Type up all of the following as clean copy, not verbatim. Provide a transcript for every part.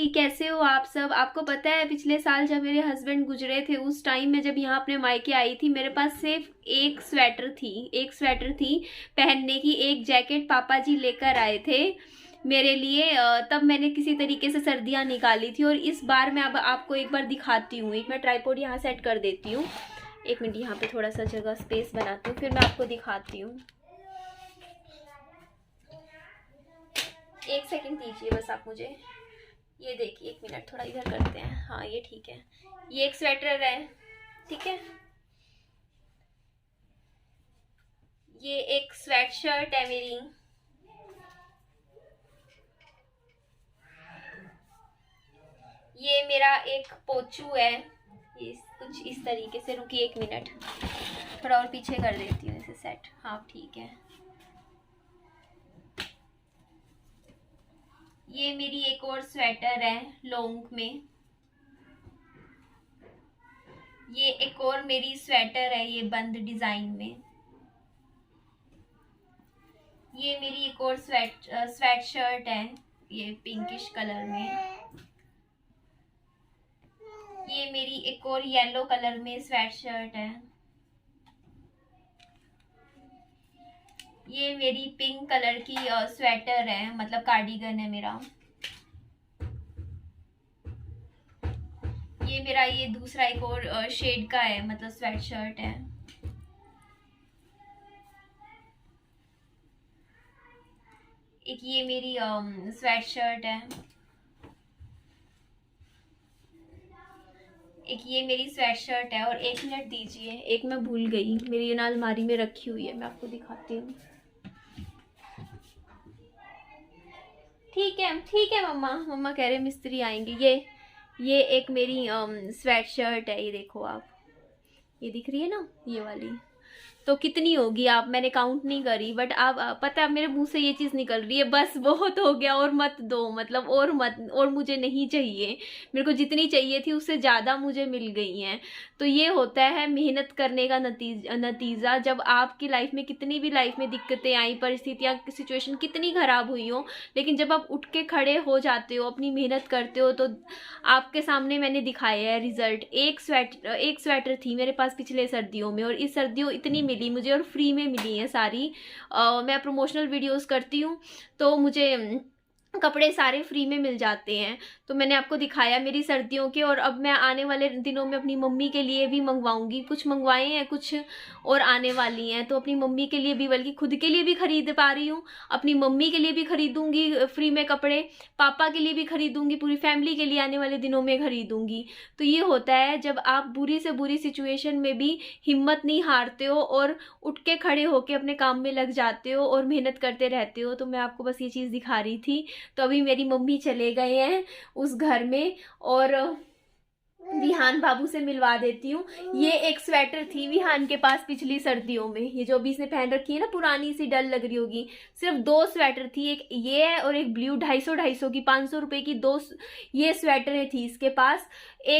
कैसे हो आप सब। आपको पता है पिछले साल जब मेरे हस्बैंड गुजरे थे उस टाइम में जब यहाँ अपने मायके आई थी, मेरे पास सिर्फ एक स्वेटर थी पहनने की। एक जैकेट पापा जी लेकर आए थे मेरे लिए, तब मैंने किसी तरीके से सर्दियाँ निकाली थी। और इस बार मैं अब आपको एक बार दिखाती हूँ। एक मैं ट्राइपॉड यहाँ सेट कर देती हूँ, एक मिनट यहाँ पे थोड़ा सा जगह स्पेस बनाती हूँ, फिर मैं आपको दिखाती हूँ। एक सेकंड दीजिए बस आप मुझे। ये देखिए, एक मिनट थोड़ा इधर करते हैं। हाँ ये ठीक है। ये एक स्वेटर है, ठीक है। ये एक स्वेट शर्ट है मेरी। ये मेरा एक पोचू है। ये कुछ इस तरीके से, रुकिए एक मिनट, थोड़ा और पीछे कर देती हूँ इसे सेट। हाँ ठीक है। ये मेरी एक और स्वेटर है लॉन्ग में। ये एक और मेरी स्वेटर है, ये बंद डिजाइन में। ये मेरी एक और स्वेट शर्ट है, ये पिंकिश कलर में। ये मेरी एक और येलो कलर में स्वेट शर्ट है। ये मेरी पिंक कलर की स्वेटर है, मतलब कार्डिगन है मेरा। ये मेरा ये दूसरा एक और शेड का है, मतलब स्वेट शर्ट है। एक ये मेरी स्वेट शर्ट है। एक ये मेरी स्वेट शर्ट है। और एक मिनट दीजिए, एक मैं भूल गई, मेरी ये ना अलमारी में रखी हुई है, मैं आपको दिखाती हूँ। ठीक है मम्मा कह रहे मिस्त्री आएंगे। ये एक मेरी स्वेट शर्ट है, ये देखो आप, ये दिख रही है ना ये वाली। तो कितनी होगी आप, मैंने काउंट नहीं करी, बट आप पता है मेरे मुंह से ये चीज़ निकल रही है, बस बहुत हो गया और मत दो, मतलब और मत, और मुझे नहीं चाहिए। मेरे को जितनी चाहिए थी उससे ज़्यादा मुझे मिल गई हैं। तो ये होता है मेहनत करने का नतीजा। जब आपकी लाइफ में कितनी भी लाइफ में दिक्कतें आई, परिस्थितियाँ, सिचुएशन कितनी ख़राब हुई हो, लेकिन जब आप उठ के खड़े हो जाते हो, अपनी मेहनत करते हो, तो आपके सामने मैंने दिखाया है रिजल्ट। एक स्वेटर थी मेरे पास पिछले सर्दियों में, और इस सर्दियों इतनी मिली मुझे, और फ्री में मिली है सारी। मैं प्रमोशनल वीडियोस करती हूँ तो मुझे कपड़े सारे फ्री में मिल जाते हैं। तो मैंने आपको दिखाया मेरी सर्दियों के। और अब मैं आने वाले दिनों में अपनी मम्मी के लिए भी मंगवाऊंगी, कुछ मंगवाए हैं, कुछ और आने वाली हैं। तो अपनी मम्मी के लिए भी, बल्कि खुद के लिए भी खरीद पा रही हूँ, अपनी मम्मी के लिए भी खरीदूंगी फ्री में कपड़े, पापा के लिए भी खरीदूंगी, पूरी फैमिली के लिए आने वाले दिनों में खरीदूंगी। तो ये होता है जब आप बुरी से बुरी सिचुएशन में भी हिम्मत नहीं हारते हो और उठ के खड़े होके अपने काम में लग जाते हो और मेहनत करते रहते हो। तो मैं आपको बस ये चीज़ दिखा रही थी। तो अभी मेरी मम्मी चले गए हैं उस घर में, और विहान बाबू से मिलवा देती हूँ। ये एक स्वेटर थी विहान के पास पिछली सर्दियों में, ये जो अभी इसने पहन रखी है ना, पुरानी सी डल लग रही होगी। सिर्फ 2 स्वेटर थी, एक ये है और एक ब्लू, 250 की, 500 रुपए की 2 ये स्वेटरें थी इसके पास।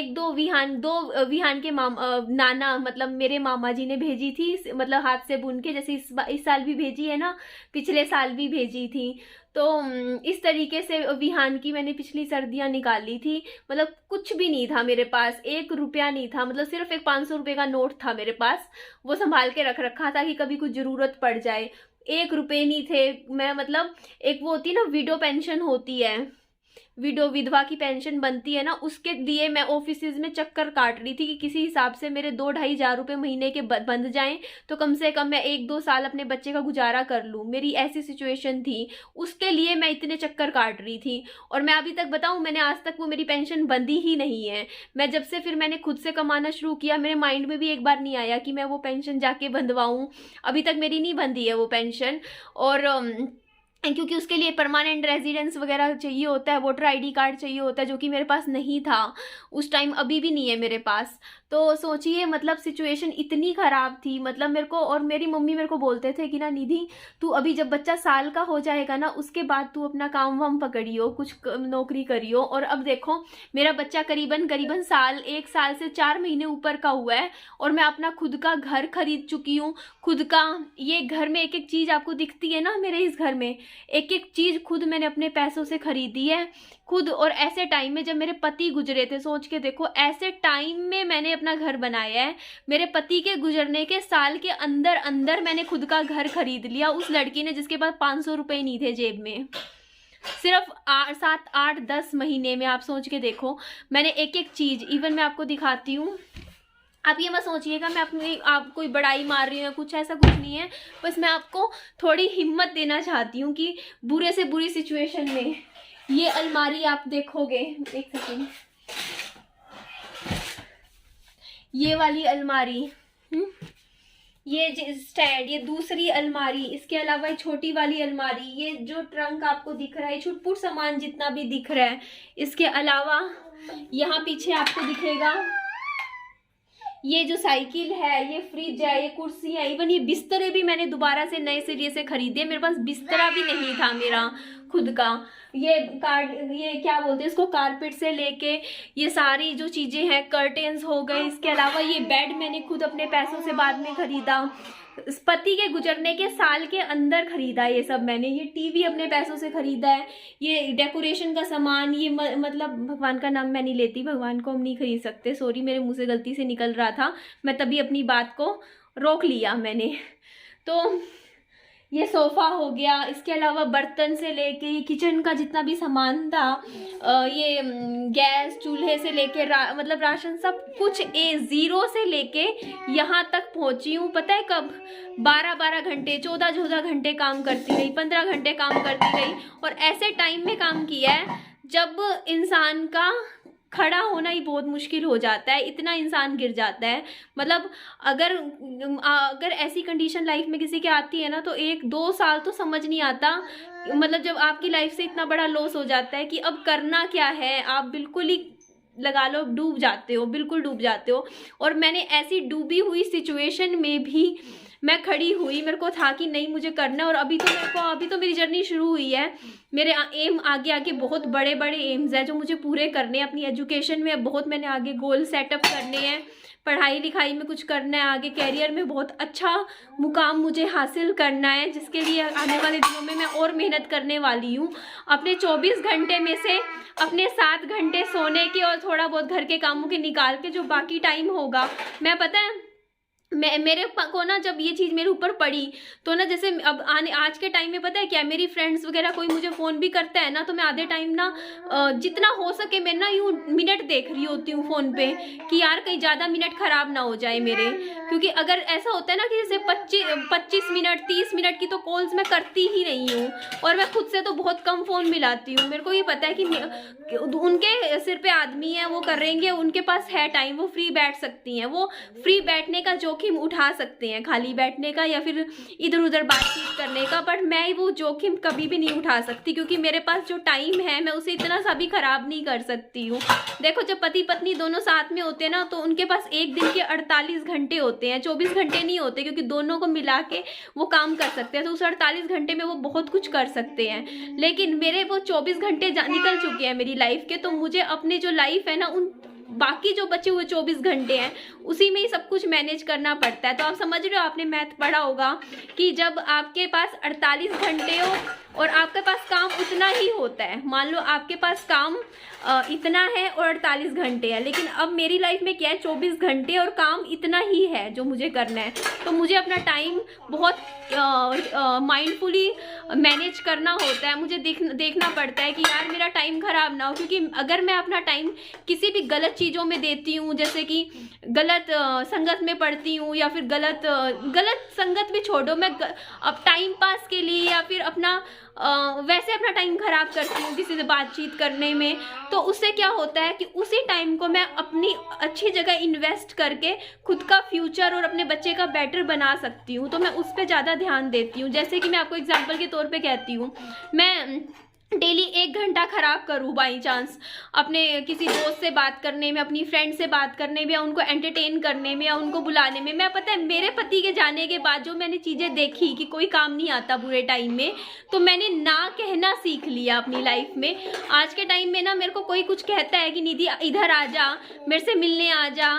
दो विहान के नाना, मतलब मेरे मामा जी ने भेजी थी, मतलब हाथ से बुन के, जैसे इस साल भी भेजी है ना, पिछले साल भी भेजी थी। तो इस तरीके से विहान की मैंने पिछली सर्दियां निकाली थी। मतलब कुछ भी नहीं था मेरे पास, 1 रुपया नहीं था, मतलब सिर्फ एक 500 रुपये का नोट था मेरे पास, वो संभाल के रख रखा था कि कभी कुछ जरूरत पड़ जाए। 1 रुपये नहीं थे। मैं मतलब एक वो होती है ना, विडो पेंशन होती है, विधवा की पेंशन बनती है ना, उसके लिए मैं ऑफिसेज में चक्कर काट रही थी कि किसी हिसाब से मेरे 2-2.5 रुपए महीने के बंध जाएं, तो कम से कम मैं 1-2 साल अपने बच्चे का गुजारा कर लूं। मेरी ऐसी सिचुएशन थी, उसके लिए मैं इतने चक्कर काट रही थी। और मैं अभी तक बताऊं, मैंने आज तक वो मेरी पेंशन बंदी ही नहीं है। मैं जब से फिर मैंने खुद से कमाना शुरू किया, मेरे माइंड में भी एक बार नहीं आया कि मैं वो पेंशन जाके बंधवाऊं। अभी तक मेरी नहीं बंधी है वो पेंशन। और क्योंकि उसके लिए परमानेंट रेजिडेंस वगैरह चाहिए होता है, वोटर आईडी कार्ड चाहिए होता है, जो कि मेरे पास नहीं था उस टाइम, अभी भी नहीं है मेरे पास। तो सोचिए, मतलब सिचुएशन इतनी ख़राब थी, मतलब मेरे को, और मेरी मम्मी मेरे को बोलते थे कि ना निधि, तू अभी जब बच्चा साल का हो जाएगा ना, उसके बाद तू अपना काम वाम पकड़ियो, कुछ नौकरी करियो। और अब देखो मेरा बच्चा करीबन 1 साल से 4 महीने ऊपर का हुआ है, और मैं अपना खुद का घर खरीद चुकी हूँ। खुद का ये घर में एक एक चीज़ आपको दिखती है ना, मेरे इस घर में एक एक चीज़ खुद मैंने अपने पैसों से खरीदी है, खुद। और ऐसे टाइम में जब मेरे पति गुजरे थे, सोच के देखो, ऐसे टाइम में मैंने अपना घर बनाया है। मेरे पति के गुजरने के साल के अंदर अंदर मैंने खुद का घर खरीद लिया, उस लड़की ने जिसके पास 500 रुपये नहीं थे जेब में। सिर्फ 7, 8, 10 महीने में। आप सोच के देखो, मैंने एक एक चीज़, इवन मैं आपको दिखाती हूँ। आप ये मत सोचिएगा मैं अपनी आप कोई बड़ाई मार रही हूँ, कुछ ऐसा कुछ नहीं है। बस मैं आपको थोड़ी हिम्मत देना चाहती हूँ कि बुरे से बुरी सिचुएशन में ये अलमारी आप देखोगे, एक सेकेंड, ये वाली अलमारी, ये स्टैंड, ये दूसरी अलमारी, इसके अलावा ये छोटी वाली अलमारी, ये जो ट्रंक आपको दिख रहा है, छुटपुट सामान जितना भी दिख रहा है, इसके अलावा यहाँ पीछे आपको दिखेगा ये जो साइकिल है, ये फ्रिज है, ये कुर्सी है, इवन ये बिस्तरे भी मैंने दोबारा से नए सिरे से खरीदे। मेरे पास बिस्तरा भी नहीं था मेरा खुद का। ये क्या बोलते हैं इसको, कारपेट से लेके ये सारी जो चीज़ें हैं, कर्टेन्स हो गए। इसके अलावा ये बेड मैंने खुद अपने पैसों से बाद में खरीदा, पति के गुजरने के साल के अंदर खरीदा ये सब मैंने। ये टीवी अपने पैसों से खरीदा है, ये डेकोरेशन का सामान, ये मतलब भगवान का नाम मैं नहीं लेती, भगवान को हम नहीं खरीद सकते, सॉरी मेरे मुंह से गलती से निकल रहा था, मैं तभी अपनी बात को रोक लिया मैंने। तो ये सोफ़ा हो गया, इसके अलावा बर्तन से लेके किचन का जितना भी सामान था, ये गैस चूल्हे से लेके मतलब राशन, सब कुछ ज़ीरो से लेके यहाँ तक पहुँची हूँ। पता है कब? 12-12 घंटे, 14-14 घंटे काम करती रही, 15 घंटे काम करती रही। और ऐसे टाइम में काम किया है जब इंसान का खड़ा होना ही बहुत मुश्किल हो जाता है, इतना इंसान गिर जाता है। मतलब अगर ऐसी कंडीशन लाइफ में किसी के आती है ना, तो 1-2 साल तो समझ नहीं आता। मतलब जब आपकी लाइफ से इतना बड़ा लॉस हो जाता है कि अब करना क्या है, आप बिल्कुल ही लगा लो डूब जाते हो, बिल्कुल डूब जाते हो। और मैंने ऐसी डूबी हुई सिचुएशन में भी मैं खड़ी हुई, मेरे को था कि नहीं मुझे करना है। और अभी तो मेरी जर्नी शुरू हुई है। मेरे एम आगे बहुत बड़े बड़े एम्स हैं जो मुझे पूरे करने हैं। अपनी एजुकेशन में बहुत मैंने आगे गोल सेटअप करने हैं, पढ़ाई लिखाई में कुछ करना है, आगे कैरियर में बहुत अच्छा मुकाम मुझे हासिल करना है, जिसके लिए आने वाले दिनों में मैं और मेहनत करने वाली हूँ। अपने 24 घंटे में से अपने 7 घंटे सोने के और थोड़ा बहुत घर के कामों के निकाल के जो बाकी टाइम होगा, मैं पता है मेरे को ना, जब ये चीज़ मेरे ऊपर पड़ी तो ना, जैसे अब आज के टाइम में पता है क्या, मेरी फ्रेंड्स वगैरह कोई मुझे फ़ोन भी करता है ना, तो मैं आधे टाइम ना जितना हो सके मैं ना यूँ मिनट देख रही होती हूँ फ़ोन पे कि यार कहीं ज़्यादा मिनट ख़राब ना हो जाए मेरे। क्योंकि अगर ऐसा होता है ना कि जैसे 25 मिनट 30 मिनट की तो कॉल्स मैं करती ही नहीं हूँ, और मैं खुद से तो बहुत कम फ़ोन मिलाती हूँ। मेरे को ये पता है कि उनके सिर पे आदमी है, वो करेंगे, उनके पास है टाइम, वो फ्री बैठ सकती हैं, वो फ्री बैठने का जोखिम उठा सकते हैं, खाली बैठने का या फिर इधर उधर बातचीत करने का। बट मैं वो जोखिम कभी भी नहीं उठा सकती, क्योंकि मेरे पास जो टाइम है मैं उसे इतना सा भी खराब नहीं कर सकती हूँ। देखो जब पति पत्नी दोनों साथ में होते हैं ना, तो उनके पास एक दिन के 48 घंटे होते हैं, 24 घंटे नहीं होते, क्योंकि दोनों को मिला के वो काम कर सकते हैं। तो उस 48 घंटे में वो बहुत कुछ कर सकते हैं। लेकिन मेरे वो 24 घंटे निकल चुके हैं मेरी लाइफ के, तो मुझे अपनी जो लाइफ है ना, उन बाकी जो बचे हुए 24 घंटे हैं उसी में ही सब कुछ मैनेज करना पड़ता है। तो आप समझ रहे हो, आपने मैथ पढ़ा होगा कि जब आपके पास 48 घंटे हो और आपके पास काम उतना ही होता है, मान लो आपके पास काम इतना है और 48 घंटे है, लेकिन अब मेरी लाइफ में क्या है, 24 घंटे और काम इतना ही है जो मुझे करना है। तो मुझे अपना टाइम बहुत माइंडफुली मैनेज करना होता है। मुझे देखना पड़ता है कि यार मेरा टाइम ख़राब ना हो, क्योंकि अगर मैं अपना टाइम किसी भी गलत चीज़ों में देती हूँ, जैसे कि गलत संगत में पढ़ती हूँ, या फिर गलत संगत भी छोड़ो, मैं अब टाइम पास के लिए या फिर अपना वैसे अपना टाइम ख़राब करती हूँ किसी से बातचीत करने में, तो उससे क्या होता है कि उसी टाइम को मैं अपनी अच्छी जगह इन्वेस्ट करके खुद का फ्यूचर और अपने बच्चे का बेटर बना सकती हूँ। तो मैं उस पर ज़्यादा ध्यान देती हूँ। जैसे कि मैं आपको एग्जांपल के तौर पे कहती हूँ, मैं डेली 1 घंटा ख़राब करूँ बाई चांस अपने किसी दोस्त से बात करने में, अपनी फ्रेंड से बात करने में, या उनको एंटरटेन करने में, या उनको बुलाने में। मैं पता है मेरे पति के जाने के बाद जो मैंने चीज़ें देखी कि कोई काम नहीं आता बुरे टाइम में, तो मैंने ना कहना सीख लिया अपनी लाइफ में। आज के टाइम में ना मेरे को कोई कुछ कहता है कि निधि इधर आ जा, मेरे से मिलने आ जा,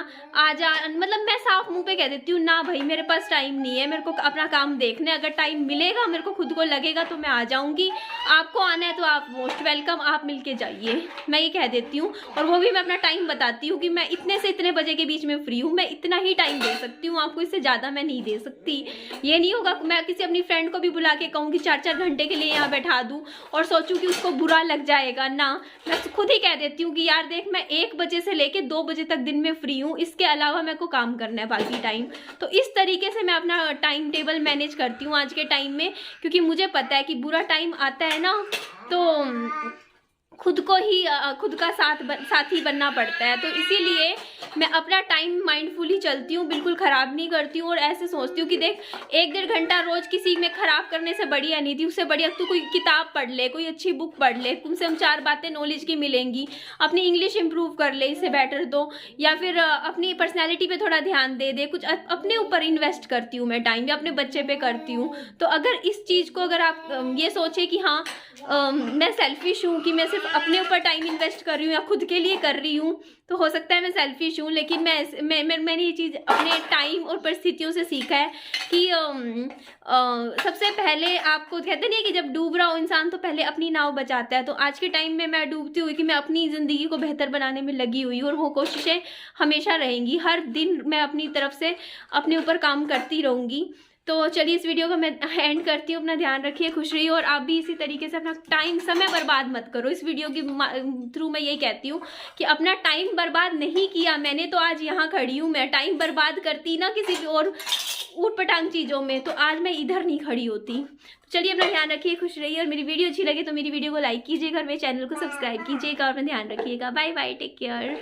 मतलब मैं साफ मुँह पे कह देती हूँ ना भाई मेरे पास टाइम नहीं है, मेरे को अपना काम देखना है। अगर टाइम मिलेगा, मेरे को खुद को लगेगा तो मैं आ जाऊँगी, आपको आना है तो तो आप मोस्ट वेलकम, आप मिलके जाइए, मैं ये कह देती हूँ। और वो भी मैं अपना टाइम बताती हूँ कि मैं इतने से इतने बजे के बीच में फ्री हूँ, मैं इतना ही टाइम दे सकती हूँ आपको, इससे ज़्यादा मैं नहीं दे सकती। ये नहीं होगा मैं किसी अपनी फ्रेंड को भी बुला के कहूँ कि 4-4 घंटे के लिए यहाँ बैठा दूँ और सोचूँ कि उसको बुरा लग जाएगा ना। मैं खुद ही कह देती हूँ कि यार देख, मैं 1 बजे से लेके 2 बजे तक दिन में फ्री हूँ, इसके अलावा मेरे को काम करना है बाकी टाइम। तो इस तरीके से मैं अपना टाइम टेबल मैनेज करती हूँ आज के टाइम में, क्योंकि मुझे पता है कि बुरा टाइम आता है ना तो खुद को ही खुद का साथी बनना पड़ता है। तो इसीलिए मैं अपना टाइम माइंडफुली चलती हूँ, बिल्कुल ख़राब नहीं करती हूँ। और ऐसे सोचती हूँ कि देख 1-1.5 घंटा रोज़ किसी में ख़राब करने से बढ़िया नहीं थी, उससे बढ़िया तू कोई किताब पढ़ ले, कोई अच्छी बुक पढ़ ले, कम से कम 4 बातें नॉलेज की मिलेंगी, अपनी इंग्लिश इंप्रूव कर ले, इससे बेटर तो, या फिर अपनी पर्सनैलिटी पर थोड़ा ध्यान दे कुछ अपने ऊपर इन्वेस्ट करती हूँ मैं टाइम, या अपने बच्चे पे करती हूँ। तो अगर इस चीज़ को अगर आप ये सोचे कि हाँ मैं सेल्फिश हूँ कि मैं सिर्फ अपने ऊपर टाइम इन्वेस्ट कर रही हूँ या खुद के लिए कर रही हूँ, तो हो सकता है मैं सेल्फिश हूँ। लेकिन मैंने ये चीज़ अपने टाइम और परिस्थितियों से सीखा है कि सबसे पहले आपको कहते नहीं है कि जब डूब रहा हो इंसान तो पहले अपनी नाव बचाता है। तो आज के टाइम में मैं डूबती हुई कि मैं अपनी ज़िंदगी को बेहतर बनाने में लगी हुई हूँ, और वो कोशिशें हमेशा रहेंगी। हर दिन मैं अपनी तरफ से अपने ऊपर काम करती रहूँगी। तो चलिए इस वीडियो को मैं एंड करती हूँ। अपना ध्यान रखिए, खुश रहिए, और आप भी इसी तरीके से अपना टाइम समय बर्बाद मत करो। इस वीडियो के थ्रू मैं यही कहती हूँ कि अपना टाइम बर्बाद नहीं किया मैंने, तो आज यहाँ खड़ी हूँ। मैं टाइम बर्बाद करती ना किसी भी और ऊट-पटांग चीज़ों में, तो आज मैं इधर नहीं खड़ी होती। चलिए अपना ध्यान रखिए, खुश रहिए, और मेरी वीडियो अच्छी लगे तो मेरी वीडियो को लाइक कीजिएगा और मेरे चैनल को सब्सक्राइब कीजिएगा, और अपना ध्यान रखिएगा। Bye bye, take care.